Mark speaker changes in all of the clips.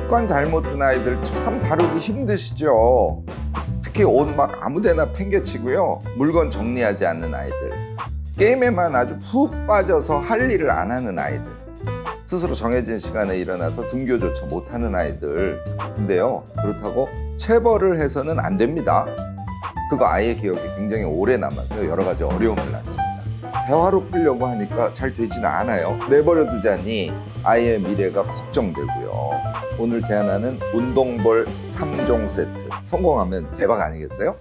Speaker 1: 습관 잘못 든 아이들 참 다루기 힘드시죠. 특히 옷 막 아무데나 팽개치고요, 물건 정리하지 않는 아이들, 게임에만 아주 푹 빠져서 할 일을 안 하는 아이들, 스스로 정해진 시간에 일어나서 등교조차 못하는 아이들. 근데요, 그렇다고 체벌을 해서는 안 됩니다. 그거 아이의 기억이 굉장히 오래 남아서 여러 가지 어려움을 낳습니다. 대화로 풀려고 하니까 잘 되지는 않아요. 내버려 두자니 아이의 미래가 걱정되고요. 오늘 제안하는 운동볼 3종 세트 성공하면 대박 아니겠어요?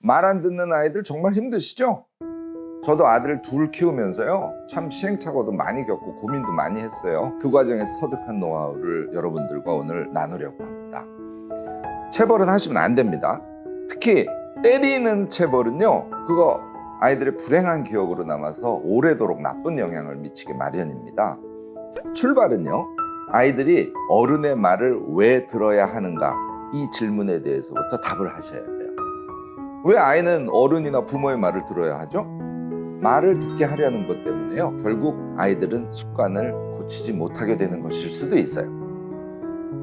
Speaker 1: 말 안 듣는 아이들 정말 힘드시죠? 저도 아들 둘 키우면서요, 참 시행착오도 많이 겪고 고민도 많이 했어요. 그 과정에서 터득한 노하우를 여러분들과 오늘 나누려고 합니다. 체벌은 하시면 안 됩니다. 특히 때리는 체벌은요, 그거 아이들의 불행한 기억으로 남아서 오래도록 나쁜 영향을 미치게 마련입니다. 출발은요, 아이들이 어른의 말을 왜 들어야 하는가, 이 질문에 대해서부터 답을 하셔야 돼요. 왜 아이는 어른이나 부모의 말을 들어야 하죠? 말을 듣게 하려는 것 때문에요, 결국 아이들은 습관을 고치지 못하게 되는 것일 수도 있어요.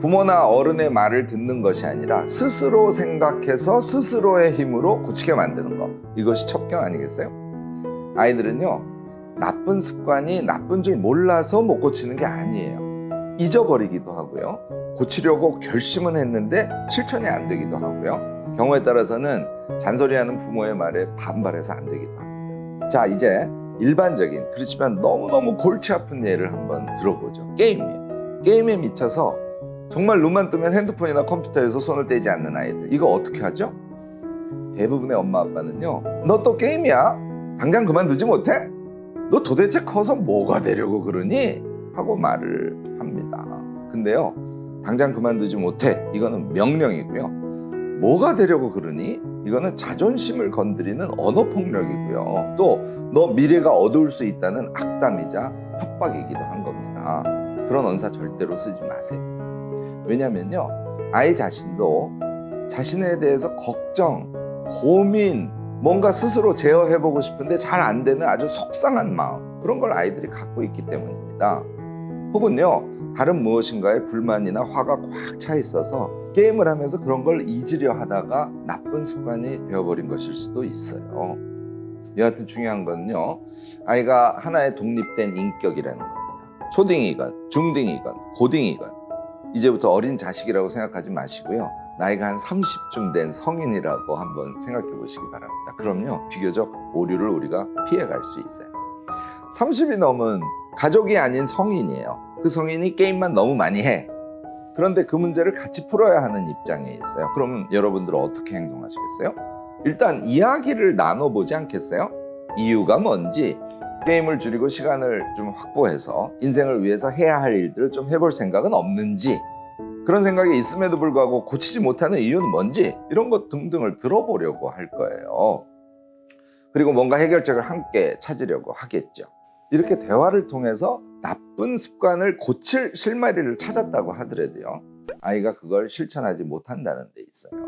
Speaker 1: 부모나 어른의 말을 듣는 것이 아니라 스스로 생각해서 스스로의 힘으로 고치게 만드는 것, 이것이 첩경 아니겠어요? 아이들은요, 나쁜 습관이 나쁜 줄 몰라서 못 고치는 게 아니에요. 잊어버리기도 하고요, 고치려고 결심은 했는데 실천이 안 되기도 하고요, 경우에 따라서는 잔소리하는 부모의 말에 반발해서 안 되기도 합니다. 자, 이제 일반적인, 그렇지만 너무너무 골치 아픈 예를 한번 들어보죠. 게임이에요. 게임에 미쳐서 정말 눈만 뜨면 핸드폰이나 컴퓨터에서 손을 떼지 않는 아이들, 이거 어떻게 하죠? 대부분의 엄마 아빠는요, 너 또 게임이야? 당장 그만두지 못해? 너 도대체 커서 뭐가 되려고 그러니? 하고 말을 합니다. 근데요, 당장 그만두지 못해, 이거는 명령이고요, 뭐가 되려고 그러니? 이거는 자존심을 건드리는 언어폭력이고요, 또 너 미래가 어두울 수 있다는 악담이자 협박이기도 한 겁니다. 그런 언사 절대로 쓰지 마세요. 왜냐면요, 아이 자신도 자신에 대해서 걱정, 고민, 뭔가 스스로 제어해보고 싶은데 잘 안 되는 아주 속상한 마음, 그런 걸 아이들이 갖고 있기 때문입니다. 혹은요, 다른 무엇인가에 불만이나 화가 꽉 차 있어서 게임을 하면서 그런 걸 잊으려 하다가 나쁜 습관이 되어버린 것일 수도 있어요. 여하튼 중요한 건요, 아이가 하나의 독립된 인격이라는 겁니다. 초딩이건 중딩이건 고딩이건 이제부터 어린 자식이라고 생각하지 마시고요, 나이가 한 30쯤 된 성인이라고 한번 생각해 보시기 바랍니다. 그럼요, 비교적 오류를 우리가 피해갈 수 있어요. 30이 넘은 가족이 아닌 성인이에요. 그 성인이 게임만 너무 많이 해. 그런데 그 문제를 같이 풀어야 하는 입장에 있어요. 그럼 여러분들은 어떻게 행동하시겠어요? 일단 이야기를 나눠보지 않겠어요? 이유가 뭔지, 게임을 줄이고 시간을 좀 확보해서 인생을 위해서 해야 할 일들을 좀 해볼 생각은 없는지, 그런 생각이 있음에도 불구하고 고치지 못하는 이유는 뭔지, 이런 것 등등을 들어보려고 할 거예요. 그리고 뭔가 해결책을 함께 찾으려고 하겠죠. 이렇게 대화를 통해서 나쁜 습관을 고칠 실마리를 찾았다고 하더라도요, 아이가 그걸 실천하지 못한다는 데 있어요.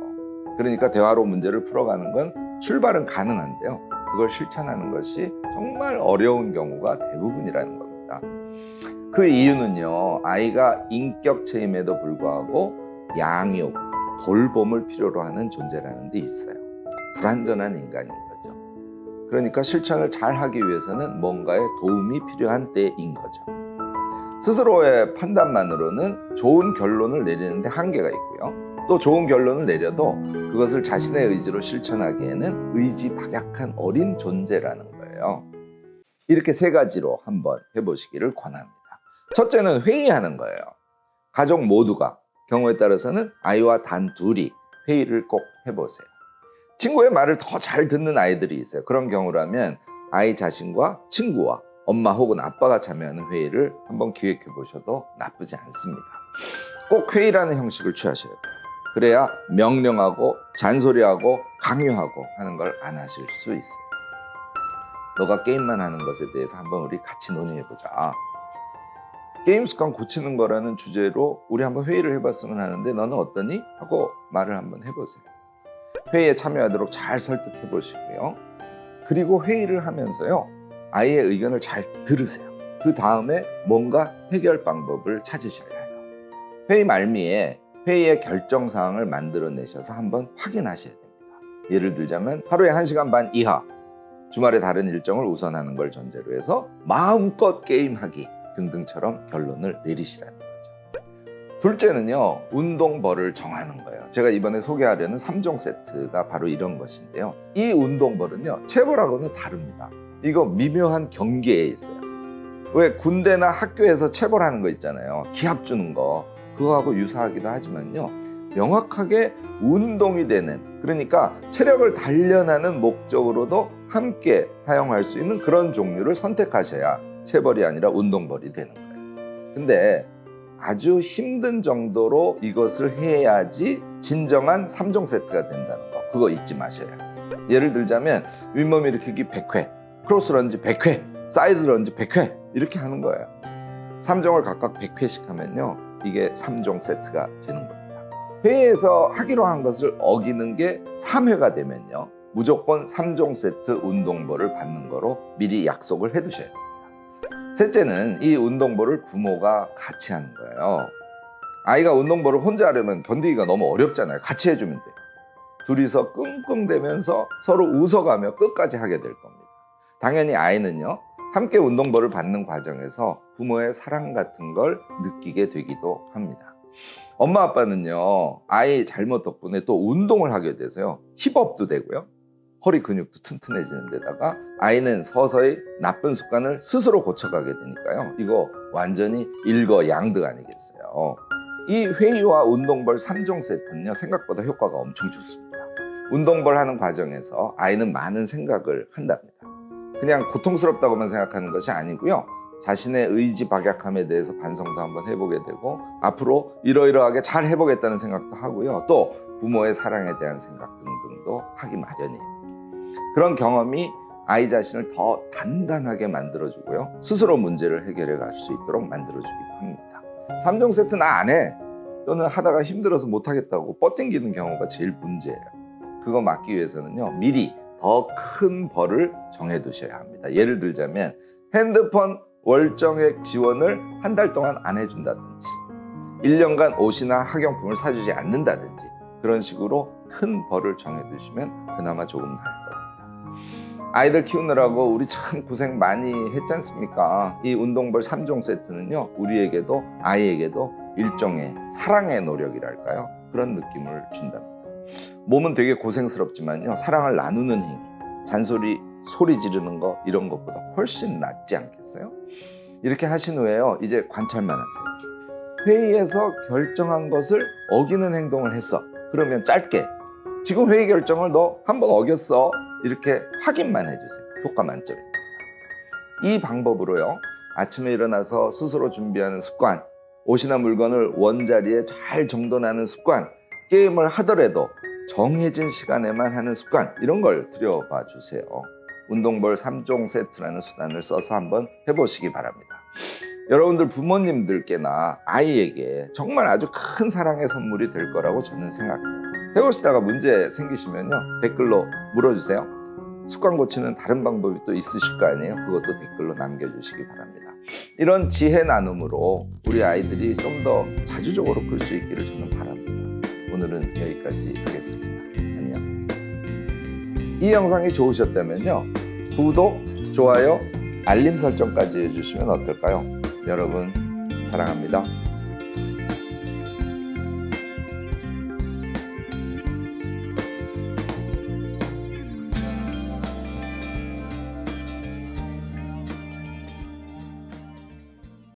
Speaker 1: 그러니까 대화로 문제를 풀어가는 건 출발은 가능한데요, 그걸 실천하는 것이 정말 어려운 경우가 대부분이라는 겁니다. 그 이유는요, 아이가 인격체임에도 불구하고 양육, 돌봄을 필요로 하는 존재라는 데 있어요. 불완전한 인간인 거죠. 그러니까 실천을 잘 하기 위해서는 뭔가의 도움이 필요한 때인 거죠. 스스로의 판단만으로는 좋은 결론을 내리는데 한계가 있고요, 또 좋은 결론을 내려도 그것을 자신의 의지로 실천하기에는 의지박약한 어린 존재라는 거예요. 이렇게 세 가지로 한번 해보시기를 권합니다. 첫째는 회의하는 거예요. 가족 모두가, 경우에 따라서는 아이와 단 둘이 회의를 꼭 해보세요. 친구의 말을 더 잘 듣는 아이들이 있어요. 그런 경우라면 아이 자신과 친구와 엄마 혹은 아빠가 참여하는 회의를 한번 기획해 보셔도 나쁘지 않습니다. 꼭 회의라는 형식을 취하셔야 돼요. 그래야 명령하고 잔소리하고 강요하고 하는 걸 안 하실 수 있어요. 너가 게임만 하는 것에 대해서 한번 우리 같이 논의해보자. 게임 습관 고치는 거라는 주제로 우리 한번 회의를 해봤으면 하는데 너는 어떠니? 하고 말을 한번 해보세요. 회의에 참여하도록 잘 설득해 보시고요. 그리고 회의를 하면서요, 아이의 의견을 잘 들으세요. 그 다음에 뭔가 해결 방법을 찾으셔야 해요. 회의 말미에 회의의 결정사항을 만들어내셔서 한번 확인하셔야 됩니다. 예를 들자면 하루에 1시간 반 이하, 주말에 다른 일정을 우선하는 걸 전제로 해서 마음껏 게임하기 등등처럼 결론을 내리시라는 거죠. 둘째는요, 운동벌을 정하는 거예요. 제가 이번에 소개하려는 3종 세트가 바로 이런 것인데요. 이 운동벌은요, 체벌하고는 다릅니다. 이거 미묘한 경계에 있어요. 왜 군대나 학교에서 체벌하는 거 있잖아요. 기합 주는 거. 그거하고 유사하기도 하지만요, 명확하게 운동이 되는, 그러니까 체력을 단련하는 목적으로도 함께 사용할 수 있는 그런 종류를 선택하셔야 체벌이 아니라 운동벌이 되는 거예요. 근데 아주 힘든 정도로 이것을 해야지 진정한 3종 세트가 된다는 거, 그거 잊지 마셔야 해요. 예를 들자면 윗몸 일으키기 100회, 크로스 런지 100회, 사이드 런지 100회 이렇게 하는 거예요. 3종을 각각 100회씩 하면요, 이게 3종 세트가 되는 겁니다. 회의에서 하기로 한 것을 어기는 게 3회가 되면요, 무조건 3종 세트 운동벌을 받는 거로 미리 약속을 해두셔야 됩니다. 셋째는 이 운동벌을 부모가 같이 하는 거예요. 아이가 운동벌을 혼자 하려면 견디기가 너무 어렵잖아요. 같이 해주면 돼요. 둘이서 끙끙대면서 서로 웃어가며 끝까지 하게 될 겁니다. 당연히 아이는요, 함께 운동벌을 받는 과정에서 부모의 사랑 같은 걸 느끼게 되기도 합니다. 엄마 아빠는요, 아이 잘못 덕분에 또 운동을 하게 돼서요, 힙업도 되고요, 허리 근육도 튼튼해지는 데다가 아이는 서서히 나쁜 습관을 스스로 고쳐가게 되니까요, 이거 완전히 일거양득 아니겠어요. 이 회의와 운동벌 3종 세트는요, 생각보다 효과가 엄청 좋습니다. 운동벌 하는 과정에서 아이는 많은 생각을 한답니다. 그냥 고통스럽다고만 생각하는 것이 아니고요, 자신의 의지 박약함에 대해서 반성도 한번 해보게 되고, 앞으로 이러이러하게 잘 해보겠다는 생각도 하고요, 또 부모의 사랑에 대한 생각 등등도 하기 마련이에요. 그런 경험이 아이 자신을 더 단단하게 만들어주고요, 스스로 문제를 해결해 갈 수 있도록 만들어주기도 합니다. 3종 세트 나 안 해, 또는 하다가 힘들어서 못하겠다고 뻗팅기는 경우가 제일 문제예요. 그거 막기 위해서는요, 미리 더 큰 벌을 정해두셔야 합니다. 예를 들자면 핸드폰 월정액 지원을 한 달 동안 안 해준다든지, 1년간 옷이나 학용품을 사주지 않는다든지, 그런 식으로 큰 벌을 정해두시면 그나마 조금 나을 겁니다. 아이들 키우느라고 우리 참 고생 많이 했지 않습니까? 이 운동벌 3종 세트는요, 우리에게도 아이에게도 일종의 사랑의 노력이랄까요? 그런 느낌을 준답니다. 몸은 되게 고생스럽지만요, 사랑을 나누는 행위, 잔소리, 소리 지르는 거, 이런 것보다 훨씬 낫지 않겠어요? 이렇게 하신 후에요, 이제 관찰만 하세요. 회의에서 결정한 것을 어기는 행동을 했어. 그러면 짧게, 지금 회의 결정을 너 한번 어겼어, 이렇게 확인만 해주세요. 효과 만점입니다. 이 방법으로요, 아침에 일어나서 스스로 준비하는 습관, 옷이나 물건을 원자리에 잘 정돈하는 습관, 게임을 하더라도 정해진 시간에만 하는 습관, 이런 걸 들여봐 주세요. 운동벌 3종 세트라는 수단을 써서 한번 해보시기 바랍니다. 여러분들 부모님들께나 아이에게 정말 아주 큰 사랑의 선물이 될 거라고 저는 생각해요. 해보시다가 문제 생기시면요, 댓글로 물어주세요. 습관 고치는 다른 방법이 또 있으실 거 아니에요? 그것도 댓글로 남겨주시기 바랍니다. 이런 지혜 나눔으로 우리 아이들이 좀 더 자주적으로 클 수 있기를 저는 바랍니다. 오늘은 여기까지 하겠습니다. 안녕. 이 영상이 좋으셨다면요, 구독, 좋아요, 알림 설정까지 해주시면 어떨까요? 여러분 사랑합니다.